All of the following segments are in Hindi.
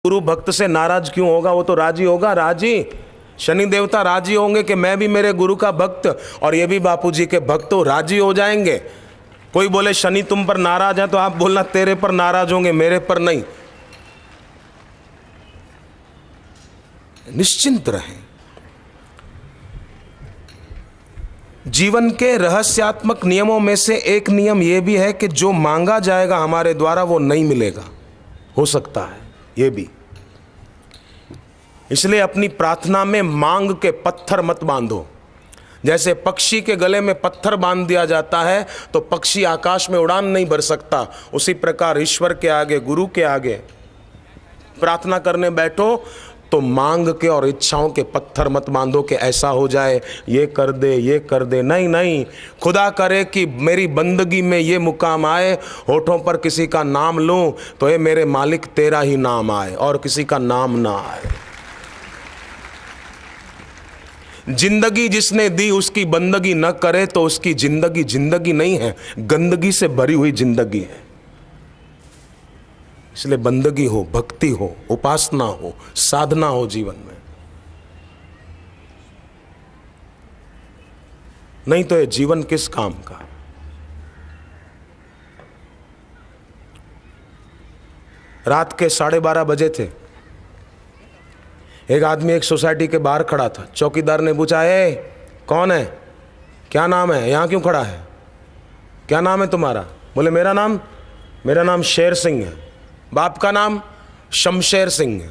गुरु भक्त से नाराज क्यों होगा? वो तो राजी होगा, राजी। शनि देवता राजी होंगे कि मैं भी मेरे गुरु का भक्त और ये भी बापूजी के भक्त हो, राजी हो जाएंगे। कोई बोले शनि तुम पर नाराज है तो आप बोलना तेरे पर नाराज होंगे, मेरे पर नहीं। निश्चिंत रहें। जीवन के रहस्यात्मक नियमों में से एक नियम यह भी है कि जो मांगा जाएगा हमारे द्वारा वो नहीं मिलेगा, हो सकता है ये भी। इसलिए अपनी प्रार्थना में मांग के पत्थर मत बांधो। जैसे पक्षी के गले में पत्थर बांध दिया जाता है तो पक्षी आकाश में उड़ान नहीं भर सकता, उसी प्रकार ईश्वर के आगे, गुरु के आगे प्रार्थना करने बैठो तो मांग के और इच्छाओं के पत्थर मत बांधो कि ऐसा हो जाए, ये कर दे, ये कर दे। नहीं नहीं, खुदा करे कि मेरी बंदगी में ये मुकाम आए, होठों पर किसी का नाम लूं तो ये मेरे मालिक तेरा ही नाम आए और किसी का नाम ना आए। जिंदगी जिसने दी उसकी बंदगी न करे तो उसकी जिंदगी जिंदगी नहीं है, गंदगी से भरी हुई जिंदगी है। इसलिए बंदगी हो, भक्ति हो, उपासना हो, साधना हो जीवन में, नहीं तो ये जीवन किस काम का। रात के 12:30 बजे थे। एक आदमी एक सोसाइटी के बाहर खड़ा था। चौकीदार ने पूछा, ए कौन है, क्या नाम है, यहाँ क्यों खड़ा है, क्या नाम है तुम्हारा? बोले मेरा नाम शेर सिंह है। बाप का नाम शमशेर सिंह है।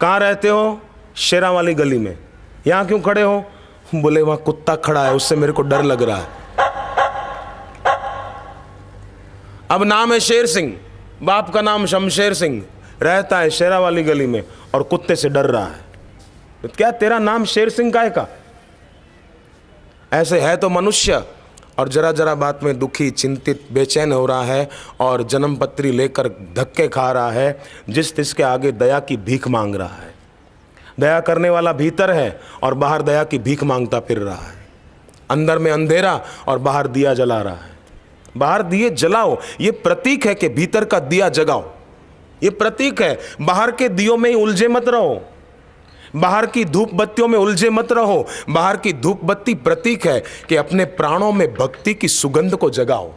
कहाँ रहते हो? शेरा वाली गली में। यहाँ क्यों खड़े हो? बोले वहाँ कुत्ता खड़ा है, उससे मेरे को डर लग रहा है। अब नाम है शेर सिंह, बाप का नाम शमशेर सिंह, रहता है शेरा वाली गली में और कुत्ते से डर रहा है। तो क्या तेरा नाम शेर सिंह का है का? ऐसे है तो मनुष्य और जरा जरा बात में दुखी, चिंतित, बेचैन हो रहा है और जन्म पत्री लेकर धक्के खा रहा है, जिस तिसके आगे दया की भीख मांग रहा है। दया करने वाला भीतर है और बाहर दया की भीख मांगता फिर रहा है। अंदर में अंधेरा और बाहर दिया जला रहा है। बाहर दिए जलाओ, ये प्रतीक है कि भीतर का दिया जगाओ। ये प्रतीक है, बाहर के दियों में ही उलझे मत रहो, बाहर की धूप बत्तियों में उलझे मत रहो। बाहर की धूप बत्ती प्रतीक है कि अपने प्राणों में भक्ति की सुगंध को जगाओ।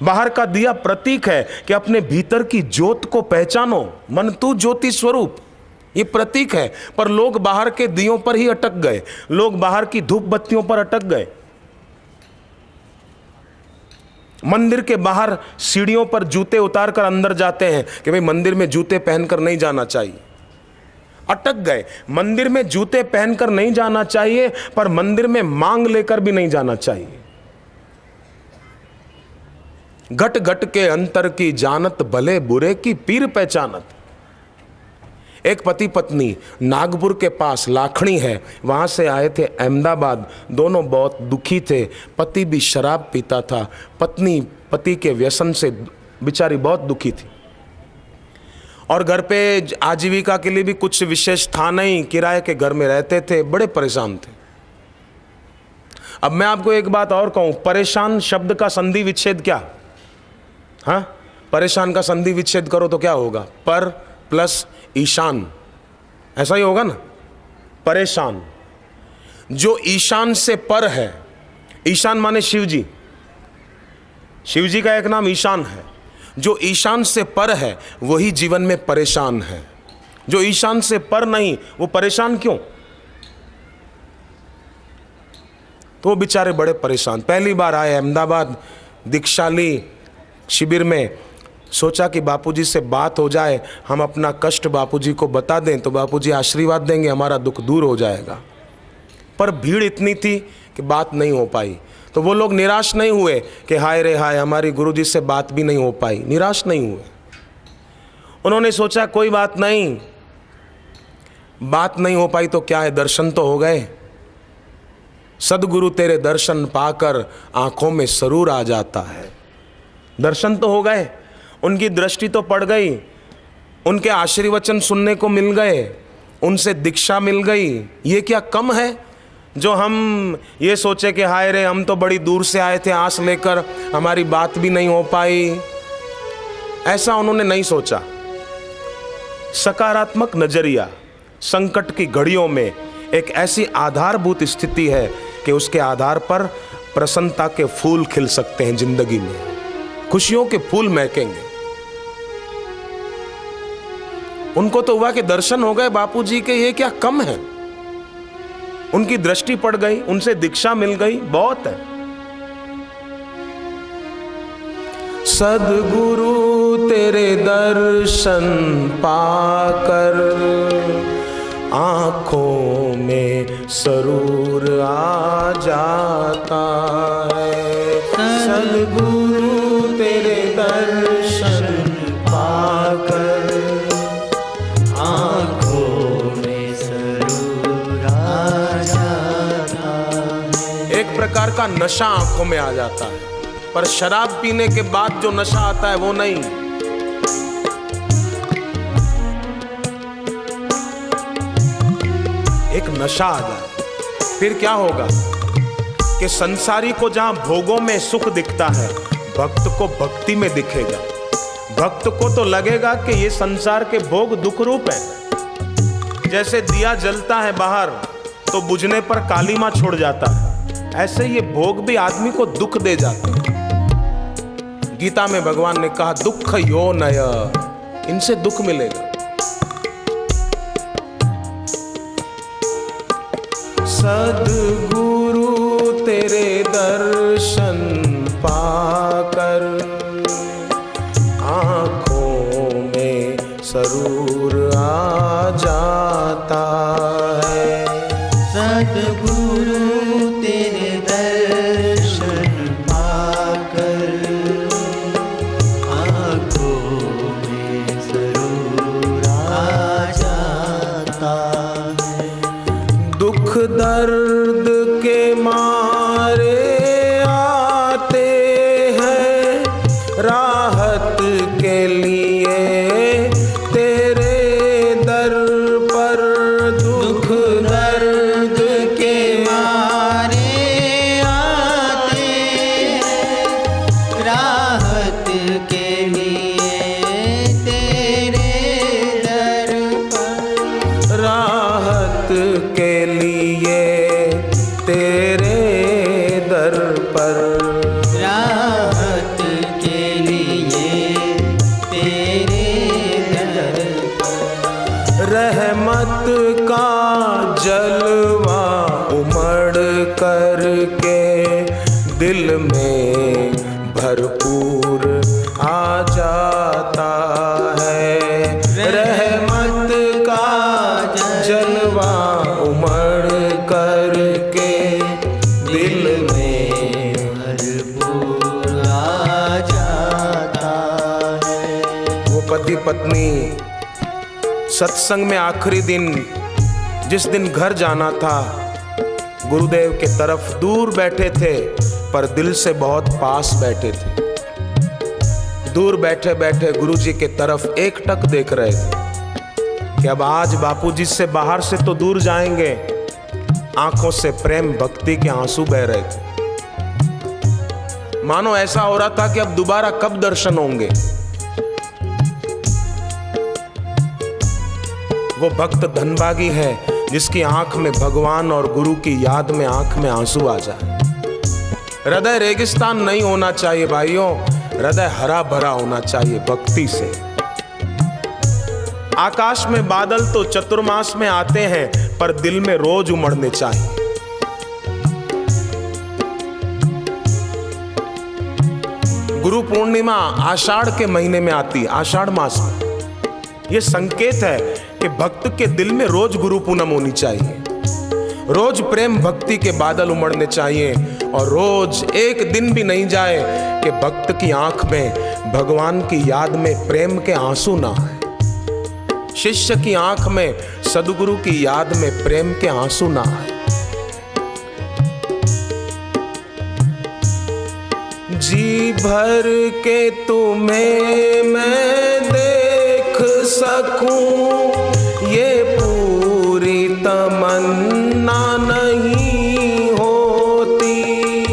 बाहर का दिया प्रतीक है कि अपने भीतर की ज्योत को पहचानो। मन तू ज्योति स्वरूप, ये प्रतीक है। पर लोग बाहर के दियों पर ही अटक गए, लोग बाहर की धूप बत्तियों पर अटक गए। मंदिर के बाहर सीढ़ियों पर जूते उतार कर अंदर जाते हैं कि भाई मंदिर में जूते पहनकर नहीं जाना चाहिए। अटक गए। मंदिर में जूते पहनकर नहीं जाना चाहिए, पर मंदिर में मांग लेकर भी नहीं जाना चाहिए। घट घट के अंतर की जानत, भले बुरे की पीर पहचानत। एक पति पत्नी नागपुर के पास लाखणी है, वहां से आए थे अहमदाबाद। दोनों बहुत दुखी थे। पति भी शराब पीता था, पत्नी पति के व्यसन से बेचारी बहुत दुखी थी और घर पे आजीविका के लिए भी कुछ विशेष था नहीं, किराए के घर में रहते थे, बड़े परेशान थे। अब मैं आपको एक बात और कहूं, परेशान शब्द का संधि विच्छेद क्या? हाँ, परेशान का संधि विच्छेद करो तो क्या होगा? पर प्लस ईशान, ऐसा ही होगा ना। परेशान, जो ईशान से पर है, ईशान माने शिव जी, शिव जी का एक नाम ईशान है। जो ईशान से पर है वही जीवन में परेशान है। जो ईशान से पर नहीं वो परेशान क्यों? तो वो बेचारे बड़े परेशान। पहली बार आए अहमदाबाद, दीक्षा ली शिविर में। सोचा कि बापूजी से बात हो जाए, हम अपना कष्ट बापूजी को बता दें तो बापूजी आशीर्वाद देंगे, हमारा दुख दूर हो जाएगा। पर भीड़ इतनी थी कि बात नहीं हो पाई। तो वो लोग निराश नहीं हुए कि हाय रे हाय, हमारी गुरुजी से बात भी नहीं हो पाई। निराश नहीं हुए। उन्होंने सोचा कोई बात नहीं, बात नहीं हो पाई तो क्या है, दर्शन तो हो गए। सदगुरु तेरे दर्शन पाकर आंखों में सरूर आ जाता है। दर्शन तो हो गए, उनकी दृष्टि तो पड़ गई, उनके आशीर्वचन सुनने को मिल गए, उनसे दीक्षा मिल गई। ये क्या कम है जो हम ये सोचे कि हाय रे हम तो बड़ी दूर से आए थे आस लेकर, हमारी बात भी नहीं हो पाई। ऐसा उन्होंने नहीं सोचा। सकारात्मक नजरिया संकट की घड़ियों में एक ऐसी आधारभूत स्थिति है कि उसके आधार पर प्रसन्नता के फूल खिल सकते हैं, जिंदगी में खुशियों के फूल महकेंगे। उनको तो हुआ कि दर्शन हो गए बापूजी के, ये क्या कम है। उनकी दृष्टि पड़ गई, उनसे दीक्षा मिल गई, बहुत है। सद्गुरु तेरे दर्शन पाकर आंखों में सरूर आ जाता है। सद्गुरु तेरे दर्शन पाकर आंखों में सरूर आ जाता है। एक प्रकार का नशा आंखों में आ जाता है, पर शराब पीने के बाद जो नशा आता है वो नहीं। एक नशा आ जाए फिर क्या होगा कि संसारी को जहां भोगों में सुख दिखता है, भक्त को भक्ति में दिखेगा। भक्त को तो लगेगा कि ये संसार के भोग दुख रूप है। जैसे दिया जलता है बाहर तो बुझने पर कालीमा छोड़ जाता है, ऐसे ये भोग भी आदमी को दुख दे जाते हैं। गीता में भगवान ने कहा दुख यो नय, इनसे दुख मिलेगा। सद्गुरु तेरे दर्शन पाकर आंखों में सरूर आ जाता है। सद्गुरु तेरे दर्शन पाकर आंखों में सरूर आ जाता है। दुख दर्द के मारे आते हैं, राहत के लिए तेरे दर पर। दुख दर्द के मारे आते हैं, राहत के लिए तेरे दर पर। राहत के लिए तेरे दर पर। राहत के लिए तेरे दर पर। रहमत का जलवा उमड़ करके दिल में भरपूर आ जाता है। रहमत का जलवा उमड़ करके दिल में भरपूर आ जाता है। वो पति पत्नी सत्संग में आखिरी दिन, जिस दिन घर जाना था, गुरुदेव के तरफ दूर बैठे थे पर दिल से बहुत पास बैठे थे। दूर बैठे बैठे गुरुजी के तरफ एकटक देख रहे थे कि अब आज बापूजी से बाहर से तो दूर जाएंगे। आंखों से प्रेम भक्ति के आंसू बह रहे थे। मानो ऐसा हो रहा था कि अब दोबारा कब दर्शन होंगे। वो भक्त धनभागी है जिसकी आंख में भगवान और गुरु की याद में आंख में आंसू आ जाए। हृदय रेगिस्तान नहीं होना चाहिए भाइयों, हृदय हरा भरा होना चाहिए भक्ति से। आकाश में बादल तो चतुर्मास में आते हैं, पर दिल में रोज उमड़ने चाहिए। गुरु पूर्णिमा आषाढ़ के महीने में आती, आषाढ़ मास में। यह संकेत है कि भक्त के दिल में रोज गुरु पूनम होनी चाहिए, रोज प्रेम भक्ति के बादल उमड़ने चाहिए, और रोज एक दिन भी नहीं जाए कि भक्त की आंख में भगवान की याद में प्रेम के आंसू ना आए। शिष्य की आंख में सद्गुरु की याद में प्रेम के आंसू ना आए। जी भर के तुम्हें मैं देख सकूं, ये पूरी तमन्ना नहीं होती।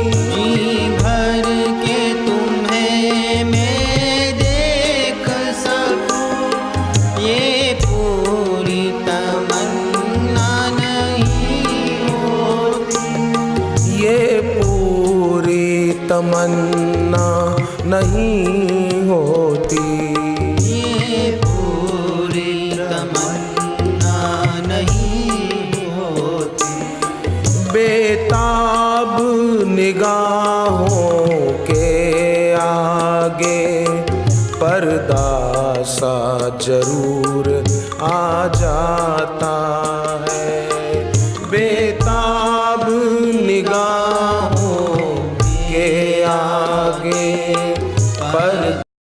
जी भर के तुम्हें मैं देख सकूं, ये तमन्ना नहीं होती। ये पूरी तमन्ना नहीं होती। बेताब निगाहों के आगे पर्दा सा जरूर आ जाता